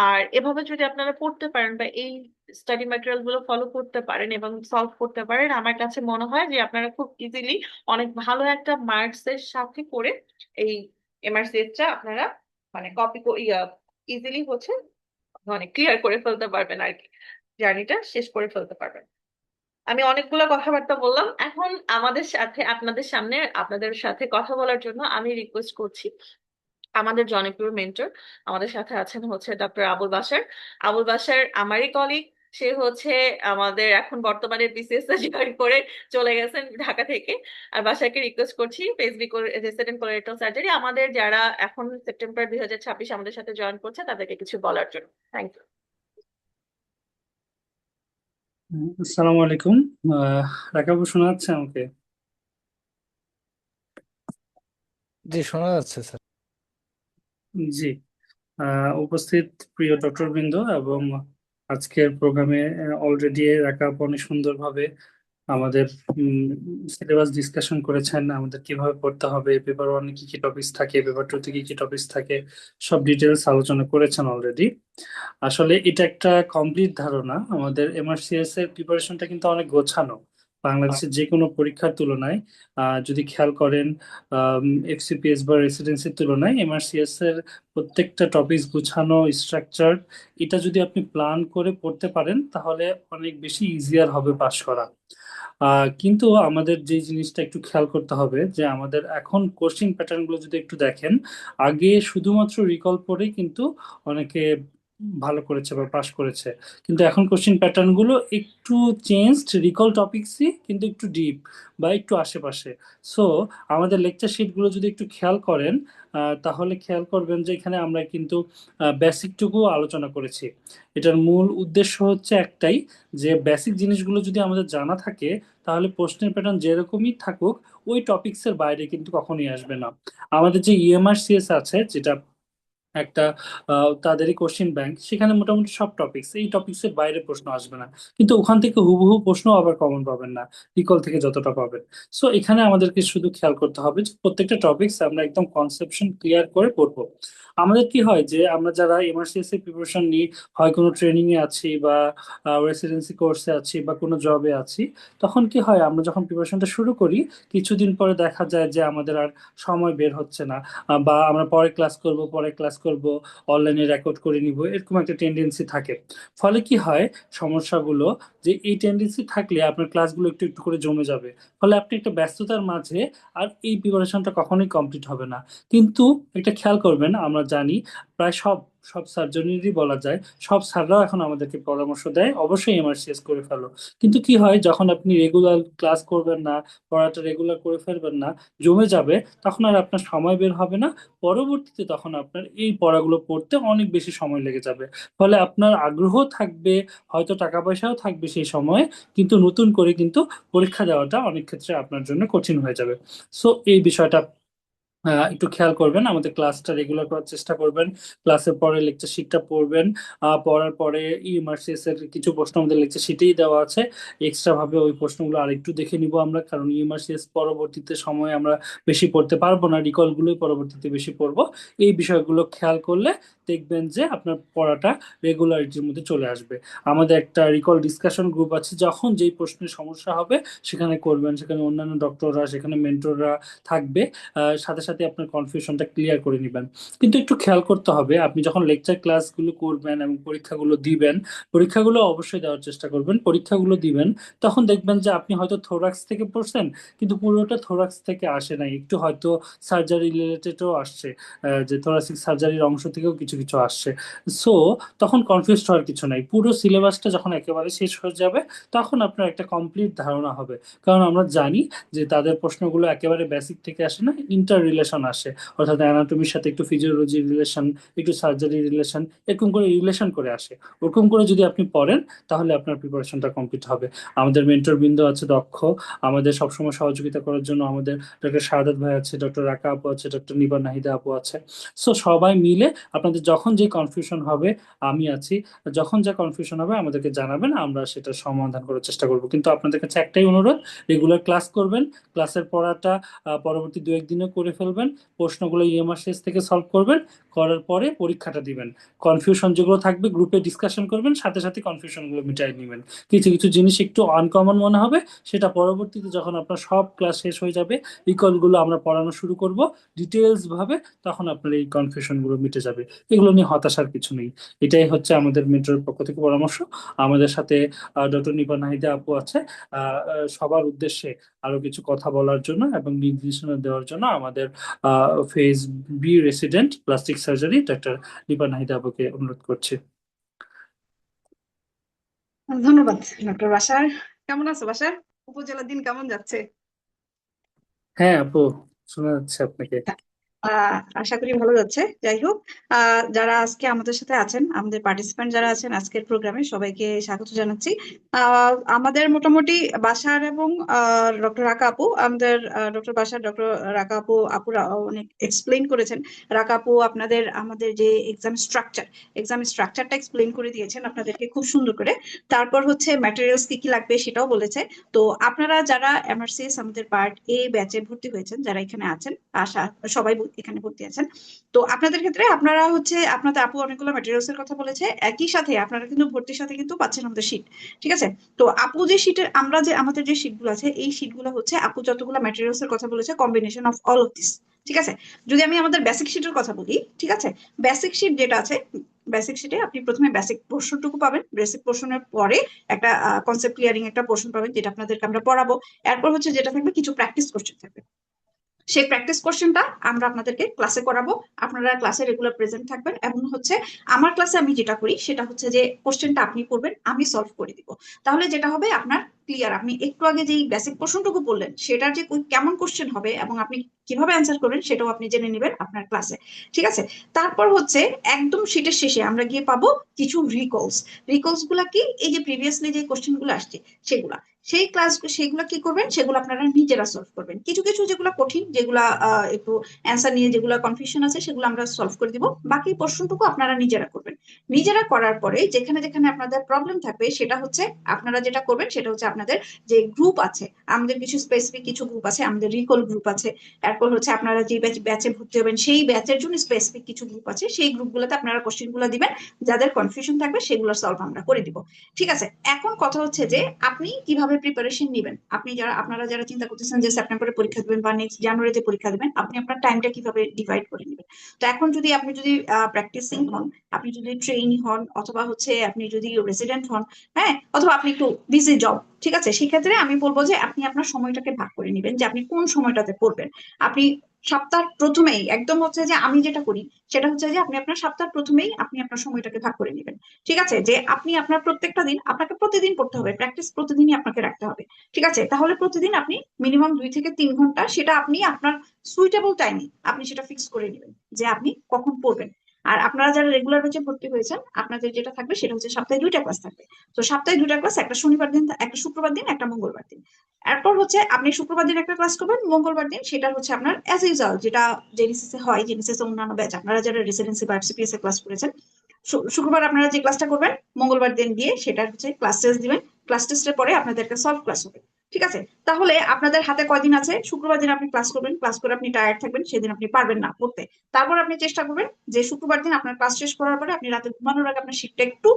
আর এভাবে যদি আপনারা পড়তে পারেন বা এই স্টাডি ম্যাটেরিয়াল গুলো ফলো করতে পারেন এবং সলভ করতে পারেন, আমার কাছে মনে হয় যে আপনারা খুব ইজিলি অনেক ভালো একটা মার্কস এর সাথে করে এই এমআরসিএস টা আপনারা মানে কপি ইজিলি হচ্ছে মানে ক্লিয়ার করে ফেলতে পারবেন আর কি, জার্নিটা শেষ করে ফেলতে পারবেন। আমি অনেকগুলো কথাবার্তা বললাম, এখন আপনাদের সাথে কথা বলার জন্য আমি রিকোয়েস্ট করছি আমাদের জনপ্রিয় মেন্টর। আমাদের সাথে আছেন হচ্ছে ডক্টর আবুল বাশার। আবুল বাশার আমারই কলিগ। সে হচ্ছে আমাদের এখন বর্তমানে বিসিএস জয়েন করে চলে গেছেন ঢাকা থেকে। আর বাশারকে রিকোয়েস্ট করছি ফেসবি রেসিডেন্ট কোলোরেক্টাল সার্জারি আমাদের যারা এখন সেপ্টেম্বর 2026 আমাদের সাথে জয়েন করছে তাদেরকে কিছু বলার জন্য। Thank you. আসসালামু আলাইকুম। আহ রাকাবু, শোনা যাচ্ছে আমাকে? জি, শোনা যাচ্ছে স্যার। জি। উপস্থিত প্রিয় ডক্টর বৃন্দ এবং আজকের প্রোগ্রামে অলরেডি রাকাব অনেক সুন্দরভাবে আমাদের সিলেবাস ডিসকাশন করেছেন, আমাদের কিভাবে পড়তে হবে, পেপার ওয়ানে কি কি টপিকস থাকে, পেপার টুতে কি কি টপিকস থাকে, সব ডিটেলস আলোচনা করেছেন অলরেডি। আসলে এটা একটা কমপ্লিট ধারণা। আমাদের এমআরসিএস এর প্রিপারেশনটা কিন্তু অনেক গোছানো বাংলাদেশের যে কোনো পরীক্ষার তুলনায়। যদি খেয়াল করেন, এফসিপিএস বা রেসিডেন্সির তুলনায় এমআরসিএস এর প্রত্যেকটা টপিকস গুছানো, স্ট্রাকচার। এটা যদি আপনি প্ল্যান করে পড়তে পারেন তাহলে অনেক বেশি ইজিয়ার হবে পাশ করা। কিন্তু আমাদের যে জিনিসটা একটু খেয়াল করতে হবে যে আমাদের এখন কোশ্চিন প্যাটার্ন গুলো যদি একটু দেখেন, আগে শুধুমাত্র রিকল পড়েই কিন্তু অনেকে ভালো করেছে বা পাশ করেছে, কিন্তু এখন কোশ্চিন প্যাটার্ন গুলো একটু চেঞ্জড, রিকল টপিকসই কিন্তু একটু ডিপ বা একটু আশেপাশে। সো আমাদের লেকচার শিট গুলো যদি একটু খেয়াল করেন, তাহলে খেয়াল করবেন যে এখানে আমরা কিন্তু বেসিকটুকু আলোচনা করেছি। এটার মূল উদ্দেশ্য হচ্ছে একটাই, যে বেসিক জিনিসগুলো যদি আমাদের জানা থাকে তাহলে প্রশ্নের প্যাটার্ন যেরকমই থাকুক ওই টপিকসের বাইরে কিন্তু কখনোই আসবে না। আমাদের যে ইএমআরসিএস আছে, যেটা একটা তাদেরই কোশ্চিন ব্যাংক, সেখানে মোটামুটি সব টপিকস, এই টপিকসের বাইরে প্রশ্ন আসবে না, কিন্তু ওখান থেকে হুবহু প্রশ্ন আবার কমন পাবেন না, রিকল থেকে যতটা পাবেন। সো এখানে আমাদেরকে শুধু খেয়াল করতে হবে যে প্রত্যেকটা টপিকস আমরা একদম কনসেপশন ক্লিয়ার করে পড়বো। আমাদের কি হয় যে আমরা যারা এমআরসিএস এর প্রিপারেশন নিই, হয় কোনো ট্রেনিং এ আছি বা রেসিডেন্সি কোর্সে আছি বা কোনো জবে আছি, তখন কি হয় আমরা যখন প্রিপারেশনটা শুরু করি কিছুদিন পরে দেখা যায় যে আমাদের আর সময় বের হচ্ছে না, বা আমরা পরে ক্লাস করব, পরে ক্লাস করব, অনলাইনে রেকর্ড করে নিব, এরকম একটা টেন্ডেন্সি থাকে। ফলে কি হয়, সমস্যাগুলো, যে এই টেন্ডেন্সি থাকলে আপনার ক্লাসগুলো একটু একটু করে জমে যাবে। ফলে আপনি একটা ব্যস্ততার মাঝে আর এই প্রিপারেশনটা কখনোই কমপ্লিট হবে না। কিন্তু একটা খেয়াল করবেন, আমরা জানি প্রায় সব সব সার্জনেরই বলা যায়, সব স্যাররাও এখন আমাদেরকে পরামর্শ দেয় অবশ্যই এমআরসিএস করে ফেলো। কিন্তু কি হয়, যখন আপনি রেগুলার ক্লাস করবেন না, পড়াটা রেগুলার করে ফেলবেন না, জমে যাবে, তখন আর আপনার সময় বের হবে না। পরবর্তীতে তখন আপনার এই পড়াগুলো পড়তে অনেক বেশি সময় লেগে যাবে। ফলে আপনার আগ্রহ থাকবে, হয়তো টাকা পয়সাও থাকবে সেই সময়ে, কিন্তু নতুন করে কিন্তু পরীক্ষা দেওয়াটা অনেক ক্ষেত্রে আপনার জন্য কঠিন হয়ে যাবে। সো এই বিষয়টা একটু খেয়াল করবেন, আমাদের ক্লাসটা রেগুলার করার চেষ্টা করবেন। ক্লাসের পরে লেকচার শিটটা পড়বেন। পড়ার পরে ইএমআরসিএস এর কিছু প্রশ্ন আমাদের লেকচার শিটেই দেওয়া আছে, এক্সট্রা ভাবে ওই প্রশ্নগুলো আরেকটু দেখে নিব আমরা, কারণ ইএমআরসিএস পরবর্তীতে সময় আমরা বেশি পড়তে পারবো না, রিকল গুলোই পরবর্তীতে বেশি পড়বো। এই বিষয়গুলো খেয়াল করলে দেখবেন যে আপনার পড়াটা রেগুলারিটির মধ্যে চলে আসবে। আমাদের একটা রিকল ডিসকাশন গ্রুপ আছে, যখন যেই প্রশ্নের সমস্যা হবে সেখানে করবেন, সেখানে অন্যান্য ডক্টররা, সেখানে মেন্টররা থাকবে। সাথে সাথে আপনার কনফিউশনটা ক্লিয়ার করে নেবেন। কিন্তু একটু খেয়াল করতে হবে, আপনি যখন লেকচার ক্লাসগুলো করবেন এবং পরীক্ষাগুলো দিবেন, পরীক্ষাগুলো অবশ্যই দেওয়ার চেষ্টা করবেন। পরীক্ষাগুলো দিবেন, তখন দেখবেন যে আপনি হয়তো থোরাক্স থেকে পড়ছেন, কিন্তু পুরোটা থোরাক্স থেকে আসে নাই, একটু হয়তো সার্জারি রিলেটেডও আসছে, যে থোরাসিক সার্জারির অংশ থেকেও কিছু কিছু আসছে। সো তখন কনফিউজ হওয়ার কিছু নাই, পুরো সিলেবাসটা যখন একেবারে শেষ হয়ে যাবে তখন আপনার একটা কমপ্লিট ধারণা হবে। কারণ আমরা জানি যে তাদের প্রশ্নগুলো একেবারে বেসিক থেকে আসে না, ইন্টার রিলেশন আসে, অর্থাৎ অ্যানাটমির সাথে একটু ফিজিওলজি রিলেশন, একটু সার্জারি রিলেশন, এরকম করে রিলেশন করে আসে। ওরকম করে যদি আপনি পড়েন তাহলে আপনার প্রিপারেশনটা কমপ্লিট হবে। আমাদের মেন্টর বৃন্দ আছে দক্ষ, আমাদের সবসময় সহযোগিতা করার জন্য আমাদের ডক্টর শাহাদাত ভাই আছে, ডক্টর রাকা আপু আছে, ডক্টর নিবার নাহিদা আপু আছে। সো সবাই মিলে আপনাদের যখন যে কনফিউশন হবে আমি আছি, যখন যা কনফিউশন হবে আমাদেরকে জানাবেন, আমরা সেটা সমাধান করার চেষ্টা করব। কিন্তু আপনাদের কাছে একটাই অনুরোধ, রেগুলার ক্লাস করবেন, ক্লাসের পড়াটা পরবর্তী দু একদিনে করে ফেলবেন, প্রশ্নগুলো ইএমআর শেষ থেকে সলভ করবেন, করার পরে পরীক্ষাটা দিবেন। কনফিউশন যেগুলো থাকবে গ্রুপে ডিসকাশন করবেন, সাথে সাথে কনফিউশনগুলো মিটাই নেবেন। কিছু কিছু জিনিস একটু আনকমন মনে হবে, সেটা পরবর্তীতে যখন আপনার সব ক্লাস শেষ হয়ে যাবে, রিকলগুলো আমরা পড়ানো শুরু করব ডিটেলস ভাবে, তখন আপনার এই কনফিউশনগুলো মিটে যাবে। এগুলো নিয়ে হতাশার কিছু নেই। এটাই হচ্ছে আমাদের মেন্টরের পক্ষ থেকে পরামর্শ। আমাদের সাথে ডক্টর নিপা নাহিদা আপু আছে সবার উদ্দেশ্যে আরো কিছু কথা বলার জন্য এবং নির্দেশনা দেওয়ার জন্য আমাদের phase B resident plastic surgery doctor Nipa Nahida আপুকে অনুরোধ করছি। ধন্যবাদ ডক্টর বাশার। কেমন আছো বাশার? উপজেলার দিন কেমন যাচ্ছে? হ্যাঁ আপু, শোনা যাচ্ছে আপনাকে। আশা করি ভালো যাচ্ছে। যাই হোক, যারা আজকে আমাদের সাথে আছেন, আমাদের পার্টিসিপেন্ট যারা আছেন আজকের প্রোগ্রামে, সবাইকে স্বাগত জানাচ্ছি। আমাদের মোটামুটি বাশার এবং ডক্টর রাকা আপু, আমাদের ডক্টর বাশার, ডক্টর রাকা আপু আপুরা অনেক এক্সপ্লেইন করেছেন। রাকা আপু আপনাদের আমাদের যে এক্সাম স্ট্রাকচারটা এক্সপ্লেইন করে দিয়েছেন আপনাদেরকে খুব সুন্দর করে। তারপর হচ্ছে ম্যাটেরিয়ালস কি কি লাগবে সেটাও বলেছে। তো আপনারা যারা এমআরসিএস আমাদের পার্ট এ ব্যাচে ভর্তি হয়েছেন, যারা এখানে আছেন, সবাই এখানে ভর্তি আছেন। তো আপনাদের ক্ষেত্রে আপনারা হচ্ছে আপনাদের আপু অনেকগুলো ম্যাটেরিয়ালস এর কথা বলেছে, একই সাথে আপনারা কিন্তু ভর্তির সাথে কিন্তু পাচ্ছেন আমাদের শীট। ঠিক আছে? তো আপু যে শীটের আমরা যে আমাদের যে শীটগুলো আছে, এই শীটগুলো হচ্ছে আপু যতগুলো ম্যাটেরিয়ালস এর কথা বলেছে, combination of all of this. ঠিক আছে? যদি আমি আমাদের বেসিক শীটের কথা বলি, ঠিক আছে, বেসিক শীট যেটা আছে, বেসিক শীটে আপনি প্রথমে বেসিক পোর্শনটুকু পাবেন। বেসিক পোর্শনের পরে একটা কনসেপ্ট ক্লিয়ারিং একটা পোর্শন পাবেন, যেটা আপনাদেরকে আমরা পড়াবো। এরপর হচ্ছে যেটা থাকবে, কিছু প্র্যাকটিস কোশ্চেন থাকবে। সেই প্র্যাকটিস কোশ্চেনটা আমরা আপনাদেরকে ক্লাসে করাবো। আপনারা ক্লাসে রেগুলার প্রেজেন্ট থাকবেন, এবং হচ্ছে আমার ক্লাসে আমি যেটা করি সেটা হচ্ছে যে কোশ্চেনটা আপনি পড়বেন, আমি সলভ করে দিব। তাহলে যেটা হবে, আপনার ক্লিয়ার, আপনি একটু আগে যেই বেসিক প্রশ্নটুকু বললেন সেটার যে কেমন কোশ্চেন হবে এবং আপনি কিভাবে অ্যান্সার করবেন সেটাও আপনি জেনে নেবেন আপনার ক্লাসে। ঠিক আছে? তারপর হচ্ছে একদম শীটের শেষে আমরা গিয়ে পাবো কিছু রিকলস গুলা কি, এই যে প্রিভিয়াসলি যে কোশ্চেন গুলো আসছে সেগুলা, সেগুলো কি করবেন, সেগুলো আপনারা নিজেরা সলভ করবেন। কিছু কিছু যেগুলো কঠিন, যেগুলা একটু অ্যান্সার নিয়ে যেগুলো কনফিউশন আছে, সেগুলো আমরা সলভ করে দিব। বাকি প্রশ্নটুকু আপনারা নিজেরা করবেন। নিজেরা করার পরে যেখানে যেখানে আপনাদের প্রবলেম থাকবে, সেটা হচ্ছে আপনারা যেটা করবেন সেটা হচ্ছে আপনাদের যে গ্রুপ আছে, আমাদের কিছু স্পেসিফিক কিছু গ্রুপ আছে, আমাদের রিকল গ্রুপ আছে। এরপর হচ্ছে আপনারা যে ব্যাচে ভর্তি হবেন সেই ব্যাচের জন্য স্পেসিফিক কিছু গ্রুপ আছে, সেই গ্রুপগুলোতে আপনারা কোশ্চেন গুলো দিবেন। যাদের কনফিউশন থাকবে সেগুলো সলভ আমরা করে দিব। ঠিক আছে? এখন কথা হচ্ছে যে আপনি কিভাবে প্রিপারেশন নেবেন। আপনারা যারা চিন্তা করতেছেন যে সেপ্টেম্বরে পরীক্ষা দিবেন বা নেক্সট জানুয়ারিতে পরীক্ষা দিবেন, আপনি আপনার টাইমটা কিভাবে ডিভাইড করে নেবেন। তো এখন আপনি যদি প্র্যাকটিসিং হন, আপনি যদি ট্রেইনি হন, অথবা হচ্ছে আপনি যদি রেসিডেন্ট হন, হ্যাঁ, অথবা আপনি একটু বিজি জব, ঠিক আছে, সেক্ষেত্রে আমি বলবো যে আপনি আপনার সময়টাকে ভাগ করে নেবেন, যে আপনি কোন সময়টাতে পড়বেন। আপনি সপ্তাহের প্রথমেই একদম হচ্ছে যে আমি যেটা করি সেটা হচ্ছে যে আপনি আপনার সপ্তাহের প্রথমেই আপনি আপনার সময়টাকে ভাগ করে নেবেন। ঠিক আছে? যে আপনি আপনার প্রত্যেকটা দিন, আপনাকে প্রতিদিন পড়তে হবে, প্র্যাকটিস প্রতিদিনই আপনাকে রাখতে হবে। ঠিক আছে? তাহলে প্রতিদিন আপনি মিনিমাম 2 থেকে 3 ঘন্টা, সেটা আপনি আপনার সুইটেবল টাইমে আপনি সেটা ফিক্স করে নেবেন যে আপনি কখন পড়বেন। আর আপনারা যারা রেগুলার ব্যাচে ভর্তি হয়েছেন, আপনাদের যেটা থাকবে সেটা হচ্ছে সপ্তাহে 2টা ক্লাস থাকবে। তো সপ্তাহে 2টা ক্লাস, একটা শনিবার দিন, একটা শুক্রবার দিন, একটা মঙ্গলবার দিন। এরপর হচ্ছে আপনি শুক্রবার দিন একটা ক্লাস করবেন, মঙ্গলবার দিন সেটা হচ্ছে আপনার অ্যাজ ইউজুয়াল, যেটা জেনিসিসে হয়, জেনিসিসে অন্যান্য ব্যাচ আপনারা যারা রেসিডেন্সি বা এফসিপিএস এ ক্লাস করেছেন, শুক্রবার আপনারা যে ক্লাসটা করবেন, মঙ্গলবার দিন গিয়ে সেটা হচ্ছে ক্লাস টেস্ট দিবেন। ক্লাস টেস্টের পরে আপনাদের একটা সলভ ক্লাস হবে। ঠিক আছে? তাহলে আপনাদের হাতে কয়দিন আছে? শুক্রবার দিন আপনি ক্লাস করবেন, ক্লাস করে আপনি টায়ার্ড থাকবেন, সেদিন আপনি পারবেন না পড়তে। তারপর আপনি চেষ্টা করবেন যে শুক্রবার দিন আপনার ক্লাস শেষ করার পরে আপনি রাতে ঘুমানোর আগে আপনার শিটটা একটু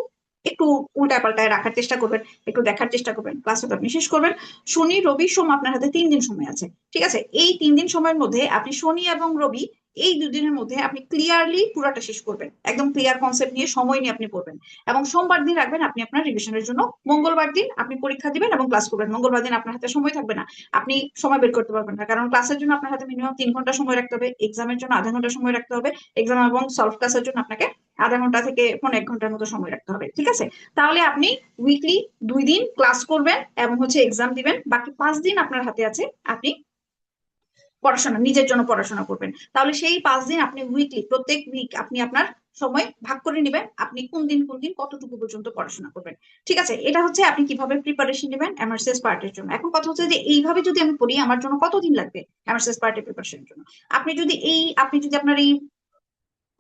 একটু উল্টায় পাল্টায় রাখার চেষ্টা করবেন, একটু দেখার চেষ্টা করবেন, ক্লাস আপনি শেষ করবেন। শনি রবি সোম আপনার হাতে 3 দিন সময় আছে। ঠিক আছে? এই 3 দিন সময়ের মধ্যে আপনি শনি এবং রবি, এই 2 দিনের মধ্যে আপনি ক্লিয়ারলি পুরাটা শেষ করবেন, একদম ক্লিয়ার কনসেপ্ট নিয়ে সময় নিয়ে আপনি পড়বেন। এবং সোমবার দিন রাখবেন আপনি আপনার রিভিশনের জন্য। মঙ্গলবার দিন আপনি পরীক্ষা দিবেন এবং ক্লাস করবেন। মঙ্গলবার দিন আপনার হাতে সময় থাকবে না, আপনি সময় বের করতে পারবেন না, কারণ ক্লাসের জন্য আপনার হাতে মিনিমাম 3 ঘন্টা সময় রাখতে হবে, এক্সামের জন্য আধা ঘন্টা সময় রাখতে হবে, এক্সাম এবং সলভ ক্লাসের জন্য আপনাকে আধা ঘন্টা থেকে 1.5 ঘন্টার মতো সময় রাখতে হবে। ঠিক আছে? তাহলে আপনি উইকলি 2 দিন ক্লাস করবেন এবং হচ্ছে এক্সাম দিবেন, বাকি 5 দিন আপনার হাতে আছে, আপনি নিজের জন্য পড়াশোনা করবেন। তাহলে সেই 5 দিন আপনি উইকলি, প্রত্যেক উইক আপনি আপনার সময় ভাগ করে নেবেন, আপনি কোন দিন কতটুকু পর্যন্ত পড়াশোনা করবেন। ঠিক আছে? এটা হচ্ছে আপনি কিভাবে প্রিপারেশন নেবেন এমআরসিএস পার্টের জন্য। এখন কথা হচ্ছে যে এইভাবে যদি আমি পড়ি, আমার জন্য কতদিন লাগবে এমআরসিএস পার্টের প্রিপারেশনের জন্য। আপনি যদি আপনার এই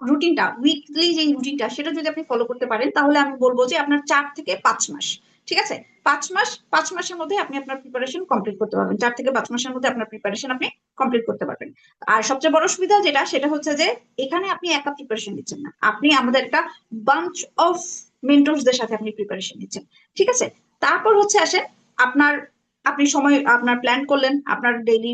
রুটিনটা, উইকলি যে রুটিনটা, সেটা যদি আপনি ফলো করতে পারেন, তাহলে আমি বলবো যে আপনার 4 থেকে 5 মাস, ঠিক আছে, 5 মাসের মধ্যে আপনি আপনার প্রিপারেশন কমপ্লিট করতে পারবেন। 4 থেকে 5 মাসের মধ্যে আপনার প্রিপারেশন আপনি কমপ্লিট করতে পারবেন। আর সবচেয়ে বড় সুবিধা যেটা, সেটা হচ্ছে যে এখানে আপনি একা প্রিপারেশন নিচ্ছেন না, আপনি আমাদের একটা বাঞ্চ অফ মেন্টরসদের সাথে আপনি প্রিপারেশন নিচ্ছেন। ঠিক আছে? তারপর হচ্ছে আসেন, আপনার আপনি সময় আপনার প্ল্যান করলেন, আপনার ডেইলি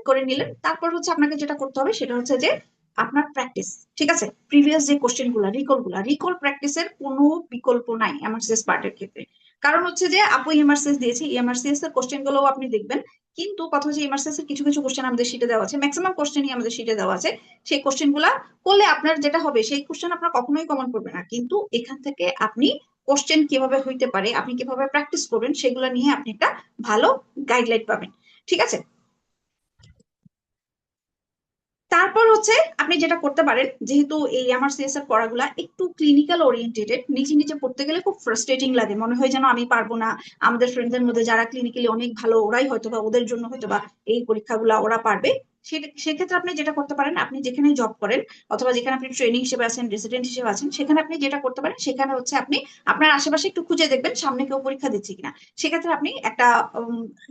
করে নিলেন। তারপর হচ্ছে আপনাকে যেটা করতে হবে সেটা হচ্ছে যে আপনার প্র্যাকটিস। ঠিক আছে, প্রিভিয়াস যে কোশ্চেন গুলা রিকল প্র্যাকটিসের কোনো বিকল্প নাই এমআরসিএস পার্টের ক্ষেত্রে। কারণ হচ্ছে যে আপু এমআরসিএস দিয়েছি, এমআরসিএস এর কোশ্চেন গুলো আপনি দেখবেন, কিন্তু কথা হচ্ছে এমআরসিএস এর কিছু কিছু কোশ্চেন আমাদের শিটে দেওয়া আছে, ম্যাক্সিমাম কোশ্চেনই আমাদের শিটে দেওয়া আছে। সেই কোশ্চেন গুলা করলে আপনার যেটা হবে, সেই কোশ্চেন আপনার কখনোই কমন করবে না, কিন্তু এখান থেকে আপনি কোশ্চেন কিভাবে হইতে পারে, আপনি কিভাবে প্র্যাকটিস করবেন, সেগুলো নিয়ে আপনি একটা ভালো গাইডলাইন পাবেন। ঠিক আছে, তারপর হচ্ছে আপনি যেটা করতে পারেন, যেহেতু এই আমার সিএস এর পড়াগুলা একটু ক্লিনিক্যাল ওরিয়েন্টেড, নিজে নিজে পড়তে গেলে খুব ফ্রাস্ট্রেটিং লাগে, মনে হয় যেন আমি পারবো না। আমাদের ফ্রেন্ডদের মধ্যে যারা ক্লিনিক্যালি অনেক ভালো, ওরাই হয়তো বা, ওদের জন্য হয়তো বা এই পরীক্ষাগুলা ওরা পারবে। সেক্ষেত্রে আপনি যেটা করতে পারেন, আপনি যেখানে জব করেন অথবা যেখানে আপনি ট্রেনিং হিসেবে আছেন, রেসিডেন্ট হিসেবে আছেন, সেখানে আপনি যেটা করতে পারেন, সেখানে হচ্ছে আপনি আপনার আশেপাশে একটু খুঁজে দেখবেন সামনে কেউ পরীক্ষা দিচ্ছে কিনা। সেক্ষেত্রে আপনি একটা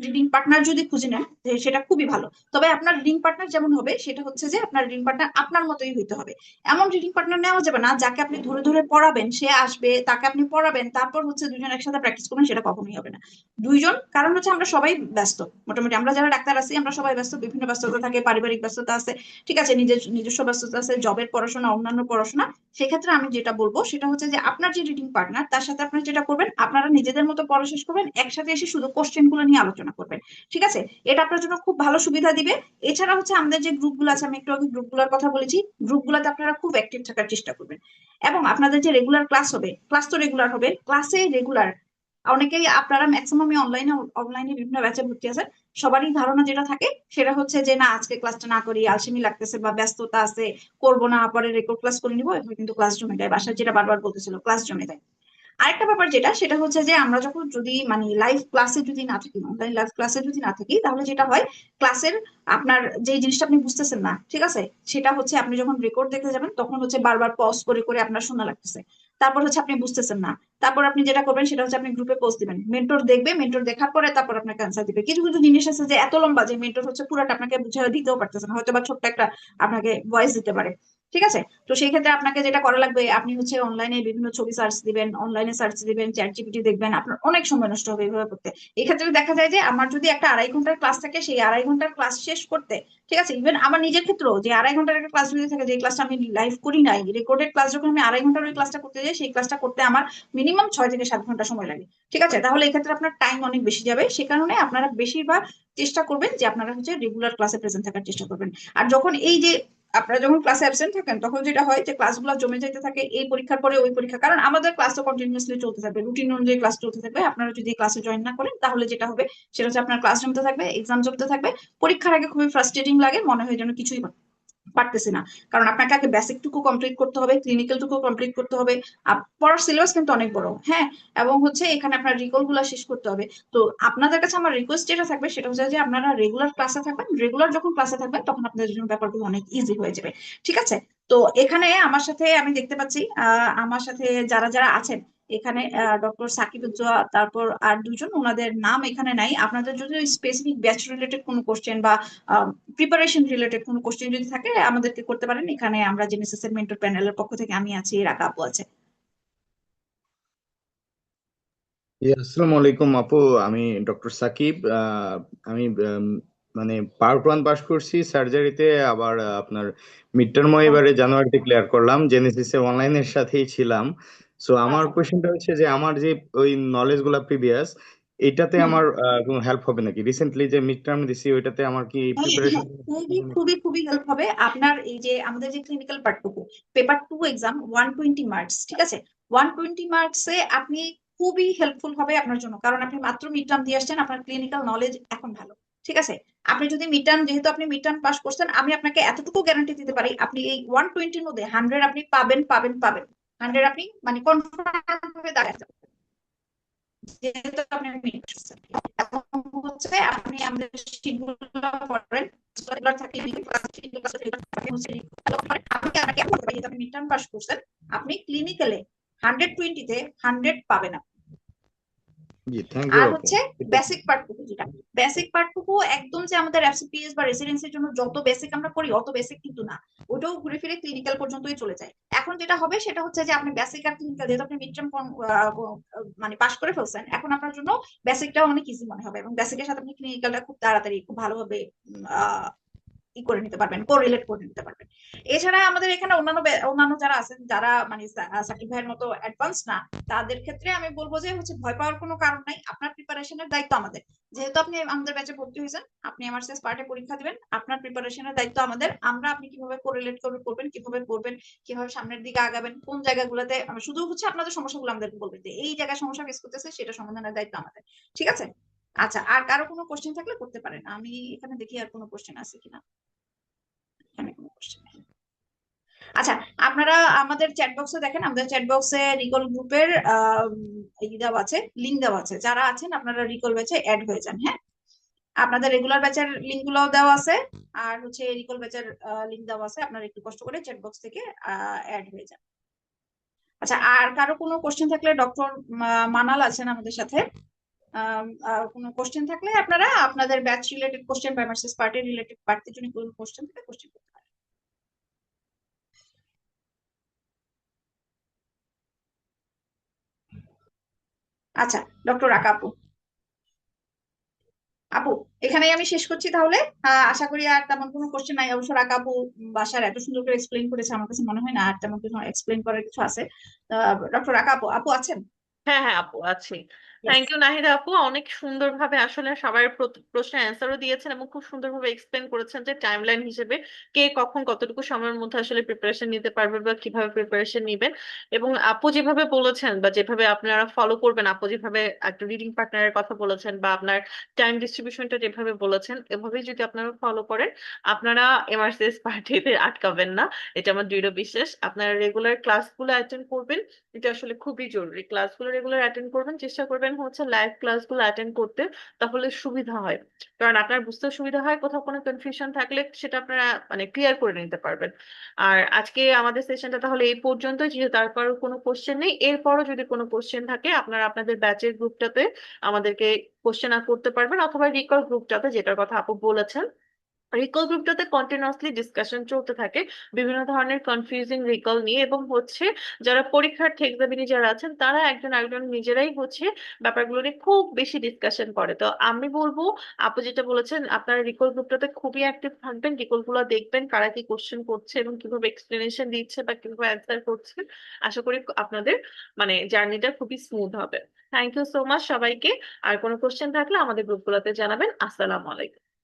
রিডিং পার্টনার যদি খুঁজে নেন, সেটা খুবই ভালো। তবে আপনার রিডিং পার্টনার যেমন হবে, সেটা হচ্ছে যে আপনার রিডিং পার্টনার আপনার মতোই হইতে হবে। এমন রিডিং পার্টনার নেওয়া যাবে না যাকে আপনি ধরে ধরে পড়াবেন, সে আসবে, তাকে আপনি পড়াবেন, তারপর হচ্ছে দুজন একসাথে প্র্যাকটিস করবেন, সেটা কখনোই হবে না। দুইজন, কারণ হচ্ছে আমরা সবাই ব্যস্ত, মোটামুটি আমরা যারা ডাক্তার আছি আমরা সবাই ব্যস্ত, বিভিন্ন ব্যস্ততা থাকে, পারিবারিক ব্যস্ততা আছে, ঠিক আছে, নিজস্ব ব্যস্ততা আছে, জবের পড়াশোনা, অন্যান্য পড়াশোনা। সেক্ষেত্রে আমি যেটা বলবো সেটা হচ্ছে যে আপনার যে রিডিং পার্টনার, তার সাথে আপনারা যেটা করবেন, আপনারা নিজেদের মতো পড়া শেষ করবেন, একসাথে এসে শুধু কোশ্চেন গুলো নিয়ে আলোচনা করবেন। ঠিক আছে, এটা আপনার জন্য খুব ভালো সুবিধা দিবে। এছাড়া হচ্ছে আমাদের যে গ্রুপগুলো আছে, আমি একটু আগে গ্রুপগুলোর কথা বলেছি, গ্রুপগুলোতে আপনারা খুব অ্যাক্টিভ থাকার চেষ্টা করবেন। এবং আপনাদের যে রেগুলার ক্লাস হবে, ক্লাস তো রেগুলার হবে, ক্লাসে রেগুলার। অনেকেই আপনারা ম্যাক্সিমাম অনলাইনে বিভিন্ন ব্যাচে ভর্তি আছেন, সবারই ধারণা যেটা থাকে সেটা হচ্ছে যে না, আজকে ক্লাসটা না করি, আলসেমি লাগতেছে বা ব্যস্ততা আছে, করবো না, পরে রেকর্ড ক্লাস করে নিবো, এভাবে কিন্তু ক্লাস জমে যায়, বাসায় যেটা বারবার বলতেছিল, ক্লাস জমে যায়। আরেকটা ব্যাপার যেটা, সেটা হচ্ছে যে আমরা যখন যদি মানে লাইভ ক্লাসে যদি না থাকি, অনলাইন লাইভ ক্লাসে যদি না থাকি, তাহলে যেটা হয়, ক্লাসের আপনার যে জিনিসটা আপনি বুঝতেছেন না, ঠিক আছে, সেটা হচ্ছে আপনি যখন রেকর্ড দেখতে যাবেন তখন হচ্ছে বারবার পজ করে করে আপনার শোনা লাগতেছে, তারপর হচ্ছে আপনি বুঝতেছেন না। তারপর আপনি যেটা করবেন সেটা হচ্ছে আপনি গ্রুপে পোস্ট দিবেন, মেন্টর দেখবে, মেন্টর দেখার পরে তারপর আপনাকে অ্যান্সার দিবে। কিছু কিছু জিনিস আছে যে এত লম্বা যে মেন্টর হচ্ছে পুরোটা আপনাকে বুঝিয়ে দিতেও পারতেছে না, হয়তো বা ছোট্ট একটা আপনাকে ভয়েস দিতে পারে। ঠিক আছে, তো সেই ক্ষেত্রে আপনাকে যেটা করা লাগবে, আপনি হচ্ছে অনলাইনে বিভিন্ন ছবি সার্চ দিবেন, অনলাইনে সার্চ দিবেন, চ্যাট জিপিটি দেখবেন, আপনার অনেক সময় নষ্ট হবে এইভাবে করতে। এক্ষেত্রে দেখা যায় যে আমার যদি একটা 2.5 ঘন্টার ক্লাস থাকে, সেই 2.5 ঘন্টার ক্লাস শেষ করতে, ঠিক আছে, ইভেন আমার নিজের ক্ষেত্রেও যে 2.5 ঘন্টার একটা ক্লাস যদি থাকে, যে ক্লাসটা আমি লাইভ করি নাই, রেকর্ডেড ক্লাস, যখন আমি 2.5 ঘন্টার ওই ক্লাসটা করতে যাই, সেই ক্লাসটা করতে আমার মিনিমাম 6 থেকে 7 ঘন্টা সময় লাগে। ঠিক আছে, তাহলে এক্ষেত্রে আপনার টাইম অনেক বেশি যাবে। সে কারণে আপনারা বেশিরভাগ চেষ্টা করবেন যে আপনারা হচ্ছে রেগুলার ক্লাসে প্রেজেন্ট থাকার চেষ্টা করবেন। আর যখন এই যে আপনারা যখন ক্লাসে অ্যাবসেন্ট থাকেন, তখন যেটা হয় যে ক্লাসগুলো জমে যেতে থাকে, এই পরীক্ষার পরে ওই পরীক্ষা, কারণ আমাদের ক্লাস তো কন্টিনিউয়াসলি চলতে থাকবে, রুটিন অনুযায়ী ক্লাস চলতে থাকবে। আপনারা যদি ক্লাসে জয়েন না করেন, তাহলে যেটা হবে সেটা হচ্ছে আপনার ক্লাস জমতে থাকবে, এক্সাম জমতে থাকবে, পরীক্ষার আগে খুবই ফ্রাস্ট্রেটিং লাগে, মনে হয় যেন কিছুই পারতেছি না। কারণ আপনাকে আগে বেসিক টুকু কমপ্লিট করতে হবে, ক্লিনিক্যাল টুকু কমপ্লিট করতে হবে। পড়ার সিলেবাস কিন্তু অনেক বড়, হ্যাঁ, এবং হচ্ছে এখানে আপনার রিকল গুলা শেষ করতে হবে। তো আপনাদের কাছে আমার রিকোয়েস্ট যেটা থাকবে সেটা হচ্ছে যে আপনারা রেগুলার ক্লাসে থাকবেন, রেগুলার যখন ক্লাসে থাকবেন তখন আপনাদের জন্য ব্যাপারগুলো অনেক ইজি হয়ে যাবে। ঠিক আছে, তো এখানে আমার সাথে আমি দেখতে পাচ্ছি আমার সাথে যারা যারা আছেন এখানে, ডক্টর সাকিবুজ্জোয়া, তারপর আর দুজন, ওনাদের নাম এখানে নাই। আপনাদের যদি স্পেসিফিক ব্যাচ রিলেটেড কোনো কোশ্চেন বা প্রিপারেশন রিলেটেড কোনো কোশ্চেন যদি থাকে, আমাদেরকে করতে পারেন। এখানে আমরা জেনেসিস এর মেন্টর প্যানেলের পক্ষ থেকে আমি আছি, রাকা আপু আছে। আসসালামু আলাইকুম আপু। আমি ডক্টর সাকিব। আমি মানে পার্ট 1 পাস করছি সার্জারিতে, আবার আপনার মিড টার্ম এবারে জানুয়ারিতে ক্লিয়ার করলাম, জেনেসিসে অনলাইনের সাথেই ছিলাম। সো আমার আচ্ছা, কোশ্চেনটা হচ্ছে যে আমার যে ওই নলেজ গুলা প্রিভিয়াস, এটাতে হুম, আমার কোনো হেল্প হবে নাকি? রিসেন্টলি যে মিড টার্ম দিছি ওইটাতে আমার কি হ্যাঁ, প্রিপারেশন? হ্যাঁ, খুবই খুবই খুবই হেল্প হবে আপনার। এই যে আমাদের যে ক্লিনিক্যাল পার্টটুকু, পেপার 2 এক্সাম 120 মার্কস, ঠিক আছে, 120 মার্কসে আপনি খুবই হেল্পফুল হবে আপনার জন্য, কারণ আপনি মাত্র মিড টার্ম দিয়ে আসছেন, আপনার ক্লিনিক্যাল নলেজ এখন ভালো। ঠিক আছে, আপনি যদি মিড টার্ম, যেহেতু আপনি মিড টার্ম পাস করছেন, আমি আপনাকে এতটুকু গ্যারান্টি দিতে পারি, আপনি এই 120-র মধ্যে 100 আপনি পাবেন পাবেন পাবেন। 100 আপনি মানে কনফার্ম ভাবে দাঁড়াতে, যেহেতু আপনি মিড করছেন। এবং হচ্ছে আপনি আমাদের শিটগুলো পড়েন, যেগুলো থাকে ক্লাস আপনি আপনাকে যেহেতু আপনি মিড টার্ম পাস করছেন, আপনি ক্লিনিক্যালে 120-তে 100 পাবেন আপনি। জি, থ্যাংক ইউ আর আপু। হচ্ছে বেসিক পার্টটুকু, যেটা বেসিক পার্টটুকু একদম যে আমাদের এফসিপিএস বা রেসিডেন্সির জন্য যত বেসিক আমরা করি অত বেসিক কিন্তু না, ওটাও ঘুরে ফিরে ক্লিনিক্যাল পর্যন্তই চলে যায়। এখন যেটা হবে সেটা হচ্ছে যে আপনি বেসিক আর ক্লিনিক্যাল, যেহেতু আপনি মিডটার্ম মানে পাস করে ফেলছেন, এখন আপনার জন্য বেসিকটা অনেক ইজি মনে হবে, এবং বেসিকের সাথে আপনি ক্লিনিক্যালটা খুব তাড়াতাড়ি খুব ভালোভাবে করে নিতে পারবেন, কোরিলেট করে নিতে পারবেন। এছাড়া আমাদের এখানে অন্যান্য যারা আছেন, যারা মানে সাকিব ভাইয়ের মতো অ্যাডভান্স না, তাদের ক্ষেত্রে আমি বলবো যে হচ্ছে ভয় পাওয়ার কোনো কারণ নাই। আপনার প্রিপারেশনের দায়িত্ব আমাদের, যেহেতু আপনি আমাদের ব্যাচে ভর্তি হয়েছেন, আপনি এমআরসিএস পার্টে পরীক্ষা দিবেন, আপনার প্রিপারেশনের দায়িত্ব আমাদের। আমরা আপনি কিভাবে কোরিলেট করবেন, কিভাবে পড়বেন, কিভাবে সামনের দিকে আগাবেন, কোন জায়গাগুলোতে শুধু হচ্ছে আপনাদের সমস্যাগুলো আমাদেরকে বলবেন যে এই জায়গায় সমস্যা ফেস করতেছে, সেটা সমাধানের দায়িত্ব আমাদের। ঠিক আছে? আচ্ছা, আর কারো কোনো কোশ্চেন থাকলে করতে পারেন। আমি এখানে দেখি আর কোনো কোশ্চেন আছে কিনা। এখানে কোনো কোশ্চেন নেই। আচ্ছা, আপনারা আমাদের চ্যাট বক্সে দেখেন, আমাদের চ্যাট বক্সে রিকল গ্রুপের দেওয়া আছে, লিঙ্ক দেওয়া আছে। যারা আছেন আপনারা রিকল ব্যাচে অ্যাড হয়ে যান। হ্যাঁ, আপনাদের রেগুলার ব্যাচের লিঙ্ক গুলোও দেওয়া আছে, আর হচ্ছে রিকল ব্যাচের লিঙ্ক দেওয়া আছে। আপনারা একটু কষ্ট করে চ্যাট বক্স থেকে অ্যাড হয়ে যান। আচ্ছা, আর কারো কোনো কোশ্চেন থাকলে, ডক্টর মানাল আছেন আমাদের সাথে, কোনো কোশ্চেন থাকলে আপনারা আপনাদের ব্যাচ রিলেটেড কোশ্চেন বা এমআরসিএস পার্টি রিলেটেড পার্টির জন্য কোনো কোশ্চেন থাকলে কোশ্চেন করতে পারেন। আচ্ছা, ডক্টর রাকা আপু, আপু এখানেই আমি শেষ করছি তাহলে। আশা করি আর তেমন কোনো কোশ্চেন নাই। অবশ্য রাকা আপু বাসার এত সুন্দর করে এক্সপ্লেইন করেছে, আমার কাছে মনে হয় না আর তেমন কিছু এক্সপ্লেইন করার কিছু আছে। ডক্টর রাকা আপু, আপু আছেন? হ্যাঁ হ্যাঁ আপু আছি। Yes. থ্যাংক ইউ নাহিদা আপু, অনেক সুন্দরভাবে আসলে সবার প্রশ্নের অ্যান্সারও দিয়েছেন এবং খুব সুন্দরভাবে এক্সপ্লেন করেছেন যে টাইমলাইন হিসেবে কে কখন কতটুকু সময়ের মধ্যে আসলে প্রিপারেশন নিতে পারবে বা কিভাবে প্রিপারেশন নিবেন। এবং আপু যেভাবে বলেছেন বা যেভাবে আপনারা ফলো করবেন, আপু যেভাবে একটা রিডিং পার্টনারের কথা বলেছেন বা আপনার টাইম ডিস্ট্রিবিউশনটা যেভাবে বলেছেন, এভাবেই যদি আপনারা ফলো করেন, আপনারা এমআরসিএস পার্টিতে আটকাবেন না। এটা আমার দৃঢ় বিশ্বাস। আপনারা রেগুলার ক্লাসগুলো অ্যাটেন্ড করবেন, এটা আসলে খুবই জরুরি। ক্লাসগুলো রেগুলার অ্যাটেন্ড করবেন, চেষ্টা করবেন হচ্ছে লাইভ ক্লাসগুলো অ্যাটেন্ড করতে, তাহলে সুবিধা হয়। কারণ আপনার বুঝতে সুবিধা হয়, কোথাও কোনো কনফিউশন থাকলে সেটা আপনারা মানে ক্লিয়ার করে নিতে পারবেন। আর আজকে আমাদের সেশনটা তাহলে এই পর্যন্ত, যেহেতু তারপর কোনো কোশ্চেন নেই, এরপরও যদি কোনো কোশ্চেন থাকে আপনারা আপনাদের ব্যাচের গ্রুপটাতে আমাদেরকে কোশ্চেন করতে পারবেন, অথবা রিকল গ্রুপটাতে, যেটার কথা আপু বলেছেন। রিকল গ্রুপটাতে কন্টিনিউয়াসলি ডিসকাশন চলতে থাকে বিভিন্ন ধরনের কনফিউজিং রিকল নিয়ে, এবং হচ্ছে যারা পরীক্ষার্থী এক্সামিনি যারা আছেন, তারা একজন একজন নিজেরাই হচ্ছে ব্যাপারগুলো নিয়ে খুব বেশি ডিসকাশন করে। তো আমি বলবো, আপু যেটা বলেছেন, আপনারা রিকল গ্রুপটাতে খুবই অ্যাক্টিভ থাকবেন, রিকল গুলো দেখবেন কারা কি কোশ্চেন করছে এবং কিভাবে এক্সপ্লেনেশন দিচ্ছে বা কিভাবে অ্যান্সার করছে। আশা করি আপনাদের মানে জার্নিটা খুবই স্মুথ হবে। থ্যাংক ইউ সো মাচ সবাইকে। আর কোনো কোশ্চেন থাকলে আমাদের গ্রুপগুলোতে জানাবেন। আসসালামু আলাইকুম।